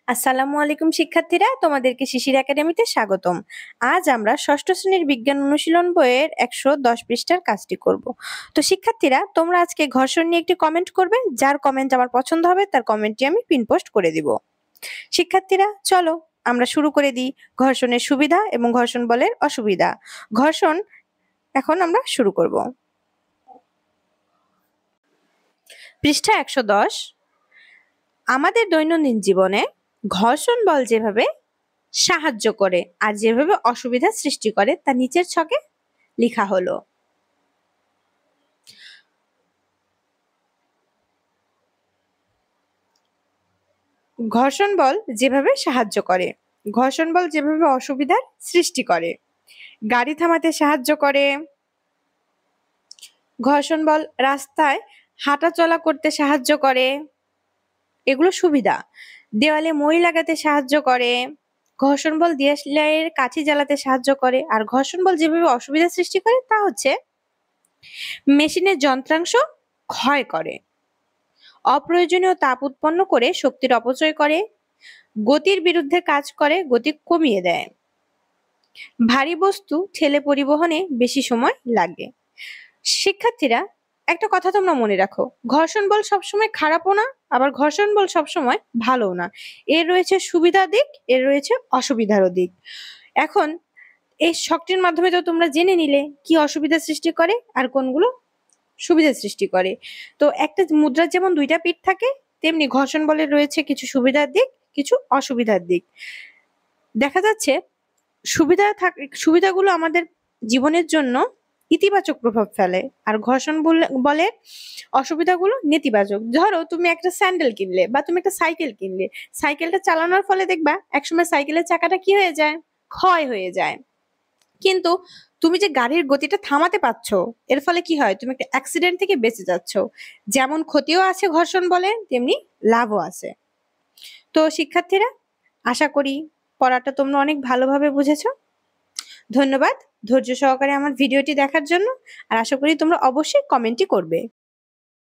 আসসালামু আলাইকুম শিক্ষার্থীরা, তোমাদেরকে শিশির একাডেমিতে স্বাগতম। আজ আমরা ষষ্ঠ শ্রেণীর বিজ্ঞান অনুশীলন বইয়ের 110 পৃষ্ঠার কাজটি করব। তো শিক্ষার্থীরা, তোমরা আজকে ঘর্ষণ নিয়ে একটি কমেন্ট করবে। যার কমেন্ট আমার পছন্দ হবে তার কমেন্টটি আমি পিন পোস্ট করে দিব। শিক্ষার্থীরা, চলো আমরা শুরু করে দিই ঘর্ষণের সুবিধা এবং ঘর্ষণ বলের অসুবিধা। ঘর্ষণ এখন আমরা শুরু করব। পৃষ্ঠা 110। আমাদের দৈনন্দিন জীবনে ঘর্ষণ বল যেভাবে সাহায্য করে আর যেভাবে অসুবিধা সৃষ্টি করে তা নিচের ছকে লেখা হলো। ঘর্ষণ বল যেভাবে সাহায্য করে, ঘর্ষণ বল যেভাবে অসুবিধার সৃষ্টি করে। গাড়ি থামাতে সাহায্য করে, ঘর্ষণ বল রাস্তায় হাঁটা চলা করতে সাহায্য করে, এগুলো সুবিধা। দেওয়ালে মই লাগাতে সাহায্য করে, ঘর্ষণ বল দেয়ালের কাঠি জ্বালাতে সাহায্য করে। আর ঘর্ষণ বল যেভাবে অসুবিধা সৃষ্টি করে তা হচ্ছে মেশিনের যন্ত্রাংশ ক্ষয় করে, অপ্রয়োজনীয় তাপ উৎপন্ন করে শক্তির অপচয় করে, গতির বিরুদ্ধে কাজ করে, গতি কমিয়ে দেয়, ভারী বস্তু ঠেলে পরিবহনে বেশি সময় লাগে। শিক্ষার্থীরা, একটা কথা তোমরা মনে রাখো, ঘর্ষণ বল সবসময় খারাপও না, আবার ঘর্ষণ বল সবসময় ভালোও না। এর রয়েছে সুবিধার দিক, এর রয়েছে অসুবিধারও দিক। এখন এই শক্তির মাধ্যমে তো তোমরা জেনে নিলে কি অসুবিধা সৃষ্টি করে আর কোনগুলো সুবিধা সৃষ্টি করে। তো একটা মুদ্রার যেমন দুইটা পিঠ থাকে, তেমনি ঘর্ষণ বলের রয়েছে কিছু সুবিধার দিক, কিছু অসুবিধার দিক। দেখা যাচ্ছে সুবিধাগুলো আমাদের জীবনের জন্য ইতিবাচক প্রভাব ফেলে, আর ঘর্ষণ বলের অসুবিধাগুলো নেতিবাচক। ধরো তুমি একটা স্যান্ডেল কিনলে বা তুমি একটা সাইকেল কিনলে, সাইকেলটা চালানোর ফলে দেখবা একসময় সাইকেলের চাকাটা কি হয়ে যায়, ক্ষয় হয়ে যায়। কিন্তু তুমি যে গাড়ির গতিটা থামাতে পারছো, এর ফলে কি হয়, তুমি একটা অ্যাক্সিডেন্ট থেকে বেঁচে যাচ্ছ। যেমন ক্ষতিও আছে ঘর্ষণ বলে, তেমনি লাভও আছে। তো শিক্ষার্থীরা, আশা করি পড়াটা তোমরা অনেক ভালোভাবে বুঝেছো। ধন্যবাদ ধৈর্য সহকারে আমার ভিডিওটি দেখার জন্য। আর আশা করি তোমরা অবশ্যই কমেন্টই করবে।